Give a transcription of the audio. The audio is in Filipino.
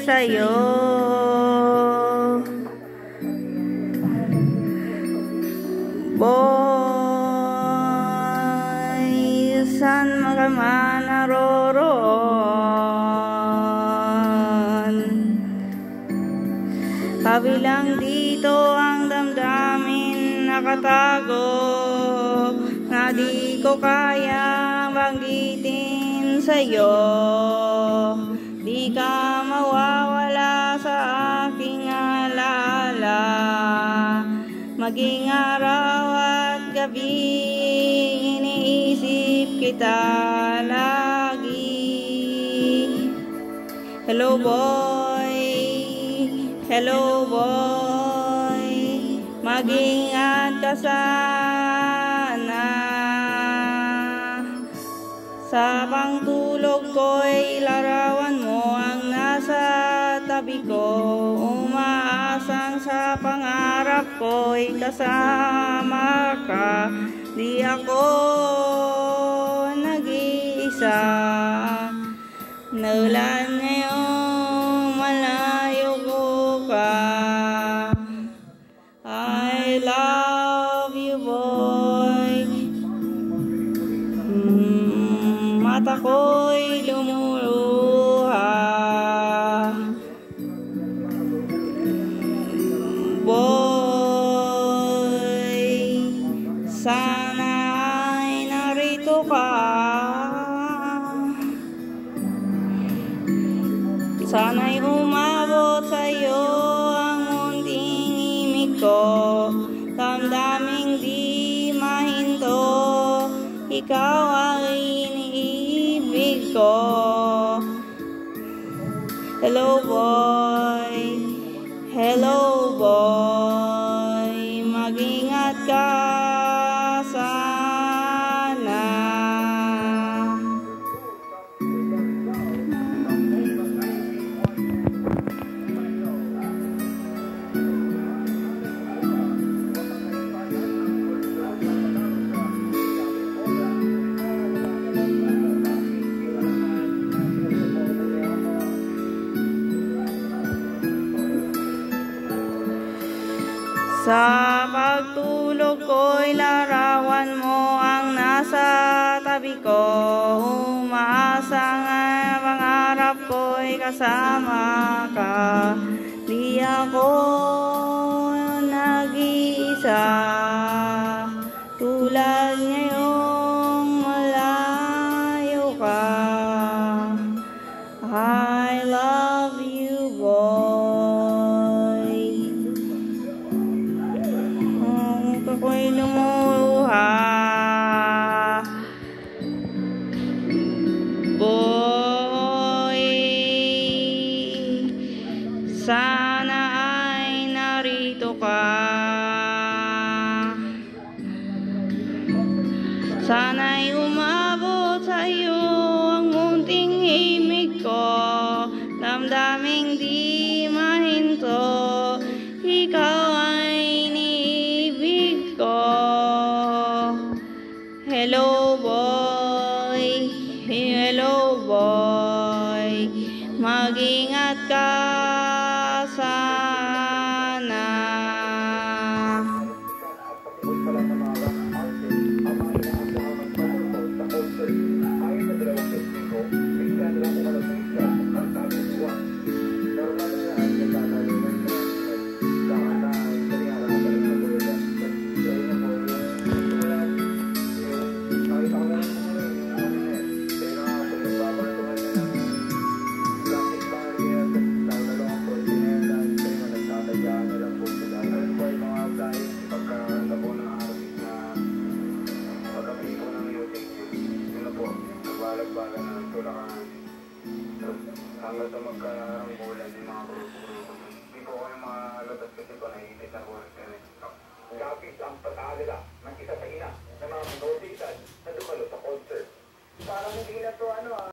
sa'yo. Boy, saan ka man naroroon, kabilang dito ang damdamin nakatago, na di ko kayang banggitin sa'yo. Di ka mawawala sa aking alaala, maging araw at gabi iniisip kita lagi. Hello boy, hello boy, mag-ingat ka sana. Sa pangtulog ko'y larawan mo ang nasa tabi ko, umaasang sa pangarap ko'y kasama ka. Di ako nag-iisa, naulan ngayong malayo ko ka. I love you boy, mata ko'y lumuluha. Boy, sana ay narito ka. Sana'y umabot sa'yo ang munting imig ko, damdaming di mahinto, ikaw ay iniibig ko. Hello boy, hello boy, mag-ingat ka sana. Sa pagtulog ko'y larawan mo ang nasa tabi ko, umaasang ang pangarap ko'y kasama ka. Di ako nag-iisa, tulad ngayong malayo ka. I love you boy, ako'y lumuha. Boy, sana ay narito ka. Sana'y umabot sa'yo ang munting himig ko, damdaming di mahinto, ikaw ay iniibig ko. Hello boy, hello boy, mag-ingat ka sana. Balag-balag ng tulakan hanggang sa magkaranggulan yung mga grupo-grupo. Hindi po ako yung mga latas kasi ko naiinit na buwan kami. Kapit ang pag-aalala ng isa sa ina na mga notisan na dumalo sa concert. Parang hindi na to